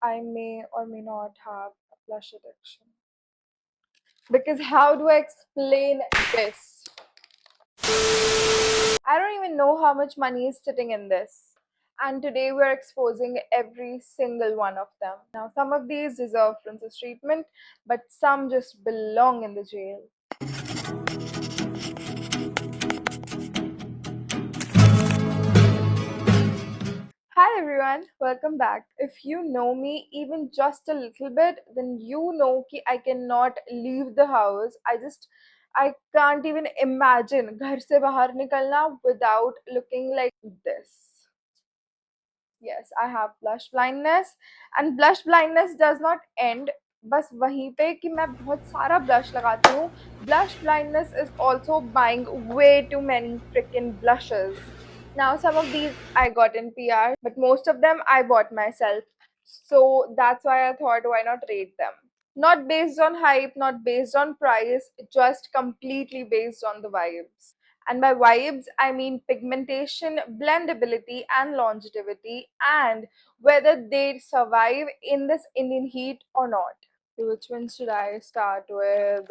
I may or may not have a blush addiction. Because how do I explain this? I don't even know how much money is sitting in this. And today we're exposing every single one of them. Now, some of these deserve princess treatment, but some just belong in the jail. Hi everyone, welcome back. If you know me even just a little bit, then you know कि I cannot leave the house. I can't even imagine घर से बाहर निकलना without looking like this. Yes, I have blush blindness and blush blindness does not end बस वहीं पे कि मैं बहुत सारा blush लगाती हूँ. Blush blindness is also buying way too many freaking blushes. Now, some of these I got in PR, but most of them I bought myself. So that's why I thought, why not rate them? Not based on hype, not based on price, just completely based on the vibes. And by vibes, I mean pigmentation, blendability, and longevity, and whether they survive in this Indian heat or not. Which one should I start with?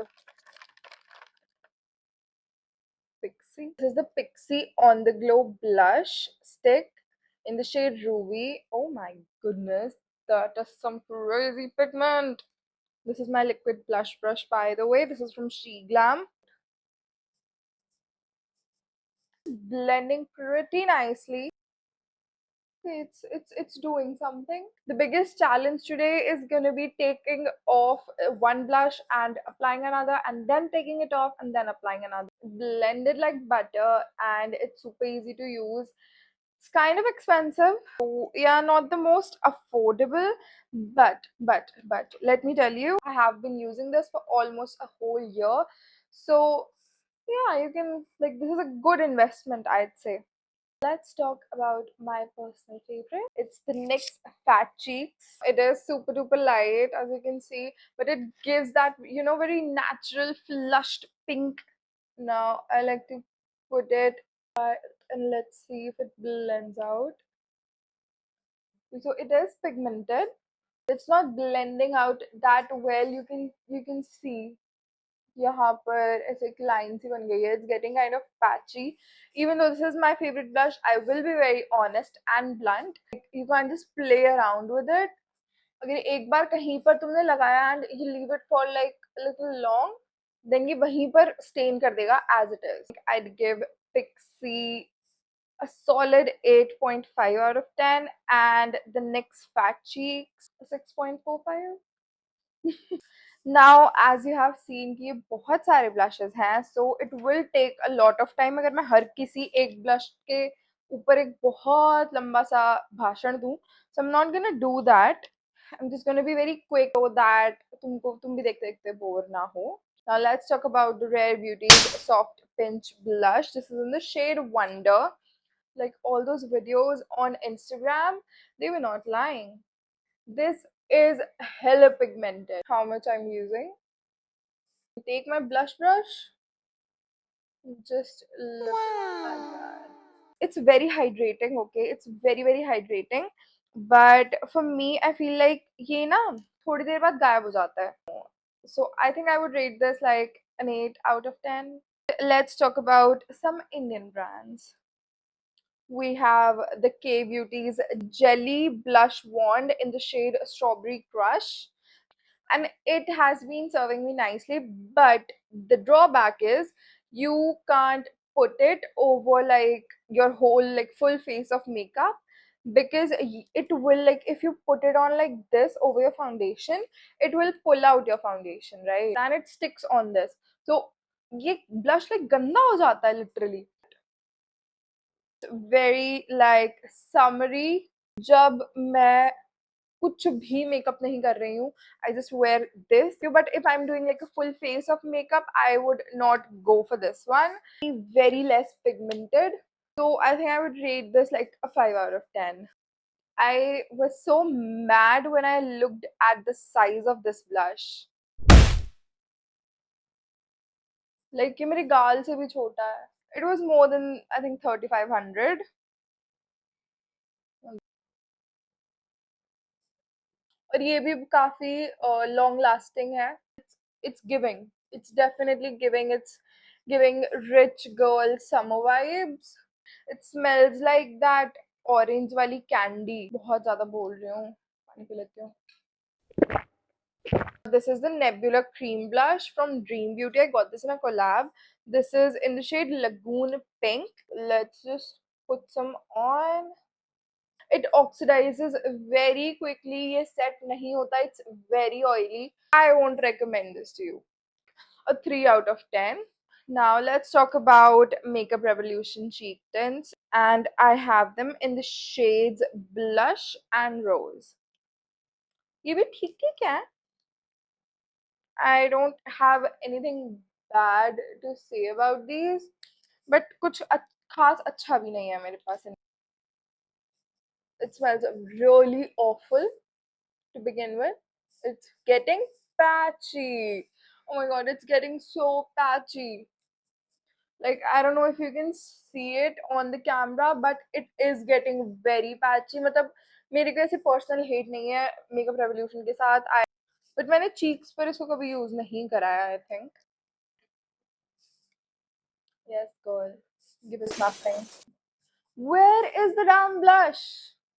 Pixie. This is the Pixie On The Glow blush stick in the shade Ruby. Oh my goodness, that is some crazy pigment. This is my liquid blush brush, by the way. This is from She Glam. Blending pretty nicely. It's doing something. The biggest challenge today is gonna be taking off one blush and applying another, and then taking it off and then applying another. Blend it like butter, and it's super easy to use. It's kind of expensive. So, yeah, not the most affordable, but let me tell you, I have been using this for almost a whole year. So yeah, you can, like, this is a good investment, I'd say. Let's talk about my personal favorite. It's the NYX Fat Cheeks. It is super duper light, as you can see, but it gives that, very natural flushed pink. Now I like to put it and let's see if it blends out. So it is pigmented. It's not blending out that well. You can see यहाँ पर ऐसे एक line सी बन गई है. It's getting kind of patchy. Even though this is my favorite blush, I will be very honest and blunt. You can't just play around with it. अगर एक बार कहीं पर तुमने लगाया and you leave it for like a little long, then ये वहीं पर stain कर देगा as it is. I'd give Pixie a solid 8.5 out of 10 and the NYX Fat Cheeks 6.45. Now, as you have seen कि ये बहुत सारे blushes हैं, so it will take a lot of time अगर मैं हर किसी एक blush के ऊपर एक बहुत लंबा सा भाषण दूं. So I'm not gonna do that. I'm just gonna be very quick so that तुम भी देखते देखते बोर ना हो. Now let's talk about the Rare Beauty's Soft Pinch Blush. This is in the shade Wonder. Like all those videos on Instagram, they were not lying. This is hella pigmented. How much I'm using? Take my blush brush, just look at that. It's very hydrating, okay? It's very very hydrating. But for me, I feel like ये ना थोड़ी देर बाद गायब हो जाता है. So I think I would rate this like an 8 out of 10. Let's talk about some Indian brands. We have the K Beauty's Jelly Blush Wand in the shade Strawberry Crush. And it has been serving me nicely, but the drawback is you can't put it over like your whole like full face of makeup, because it will, like, if you put it on like this over your foundation, it will pull out your foundation, right? And it sticks on this. So ये blush like ganda हो जाता है literally. Very like summery. जब मैं कुछ भी makeup नहीं कर रही हूँ, I just wear this. But if I'm doing like a full face of makeup, I would not go for this one. Very less pigmented. So I think I would rate this like a 5 out of 10. I was so mad when I looked at the size of this blush. Like ये मेरे गाल से भी छोटा है. It was more than, I think, 3500. और ये भी काफी लॉन्ग लास्टिंग है. It's giving. It's definitely giving. It's giving rich girl summer vibes. It smells like that orange वाली candy. बहुत ज़्यादा बोल रही हूँ. पानी पी लेती हूँ. This is the Nebula Cream Blush from Dream Beauty. I got this in a collab. This is in the shade Lagoon Pink. Let's just put some on. It oxidizes very quickly. ये set नहीं होता. It's very oily. I won't recommend this to you. A 3 out of 10. Now let's talk about Makeup Revolution cheek tints, and I have them in the shades Blush and Rose. ये भी ठीक ठीक है. I don't have anything bad to say about these, but कुछ खास अच्छा भी नहीं है मेरे पास. It smells really awful to begin with. It's getting patchy. Oh my god, it's getting so patchy. Like, I don't know if you can see it on the camera, but it is getting very patchy. मतलब मेरे को ऐसे personal hate नहीं है makeup revolution के साथ. But मैंने cheeks पर इसको कभी यूज नहीं कराया. I think. Yes, girl. Give us nothing. Where is the damn blush?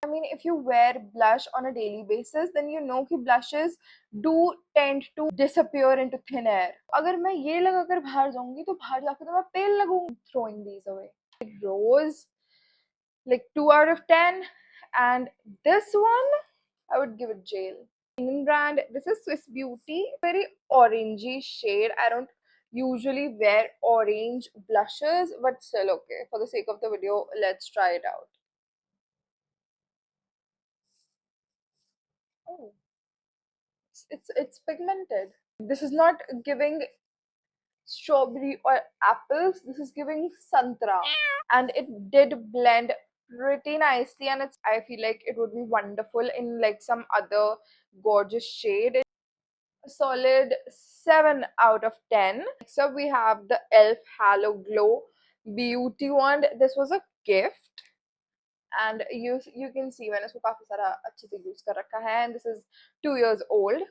I mean, if you wear blush on a daily basis, then you know कि blushes do tend to disappear into thin air. अगर मैं ये लगाकर बाहर जाऊंगी तो बाहर जाकर तो मैं पेल लगूंगी. Throwing these away. Rose, like 2 out of 10. And this one, I would give it jail. Indian brand. This is Swiss Beauty. Very orangey shade. I don't usually wear orange blushes, but still okay. For the sake of the video, let's try it out. Oh, it's pigmented. This is not giving strawberry or apples. This is giving santra, and it did blend pretty nicely. And I feel like it would be wonderful in like some other gorgeous shade. A solid 7 out of 10. Next up we have the elf halo glow beauty wand. This was a gift, and you can see मैंने इसको काफी सारा अच्छे से use कर रखा है. And this is 2 years old,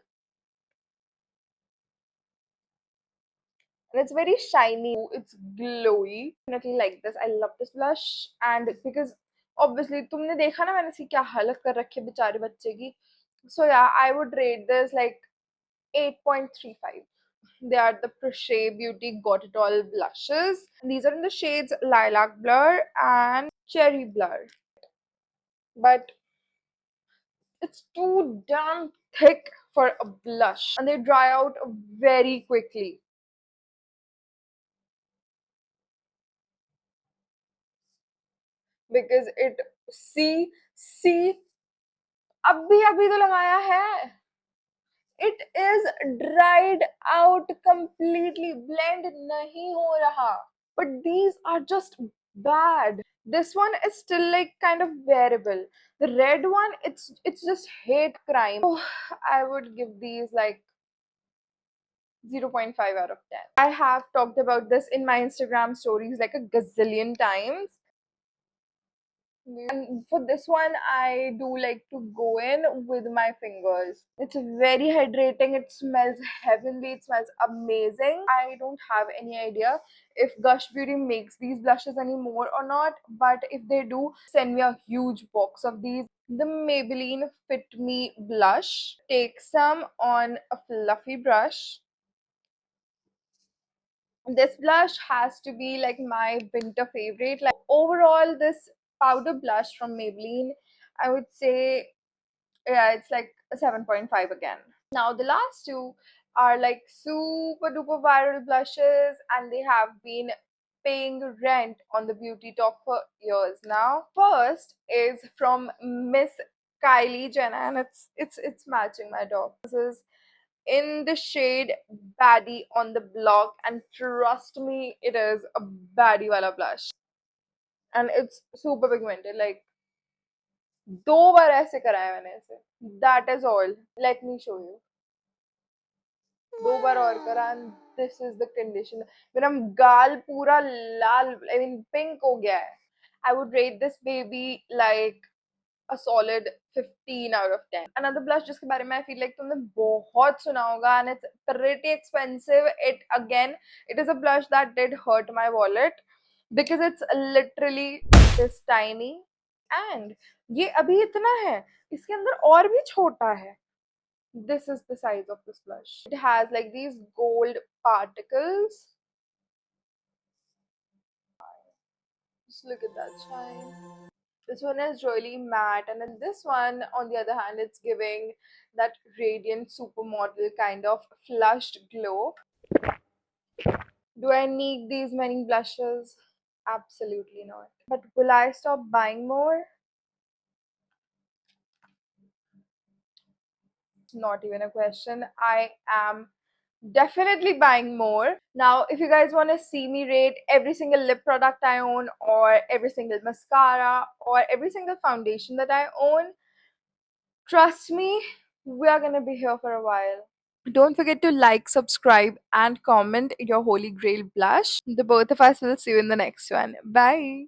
and it's very shiny. It's glowy. Definitely like this. I love this blush, and because obviously तुमने देखा ना मैंने इसकी क्या हालत कर रखी है बेचारे बच्चे की. So yeah, I would rate this like 8.35. They are the Crochet Beauty Got It All blushes. These are in the shades Lilac Blur and Cherry Blur. But it's too damn thick for a blush, and they dry out very quickly. Because it, see, अभी तो लगाया है. It is dried out completely. Blend नहीं हो रहा. But these are just bad. This one is still like kind of bearable. The red one, it's just hate crime. Oh, I would give these like 0.5 out of 10. I have talked about this in my Instagram stories like a gazillion times. And for this one, I do like to go in with my fingers. It's very hydrating. It smells heavenly. It smells amazing. I don't have any idea if Gush Beauty makes these blushes anymore or not. But if they do, send me a huge box of these. The Maybelline Fit Me blush. Take some on a fluffy brush. This blush has to be like my winter favorite. Like overall, this powder blush from Maybelline, I would say, yeah, it's like a 7.5 again. Now the last two are like super duper viral blushes, and they have been paying rent on the beauty talk for years now. First is from Miss Kylie Jenner, and it's matching my dog. This is in the shade Baddie on the Block, and trust me, it is a baddie wala blush, and it's super pigmented. Like 2 बार ऐसे कराया मैंने ऐसे. That is all. Let me show you. 2 बार और करा, and this is the condition. मेरा गाल पूरा लाल, I mean pink हो गया है. I would rate this baby like a solid 15 out of 10. Another blush जिसके बारे में I feel like तुमने बहुत सुना होगा and it's pretty expensive. It is a blush that did hurt my wallet because it's literally this tiny and ये अभी इतना है, इसके अंदर और भी छोटा है. This is the size of this blush. It has like these gold particles. Just look at that shine. This one is really matte, and then this one, on the other hand, it's giving that radiant supermodel kind of flushed glow. Do I need these many blushes? Absolutely not. But will I stop buying more? Not even a question. I am definitely buying more. Now, if you guys want to see me rate every single lip product I own, or every single mascara, or every single foundation that I own, trust me, we are gonna be here for a while. Don't forget to like, subscribe, and comment your holy grail blush. The both of us will see you in the next one. Bye.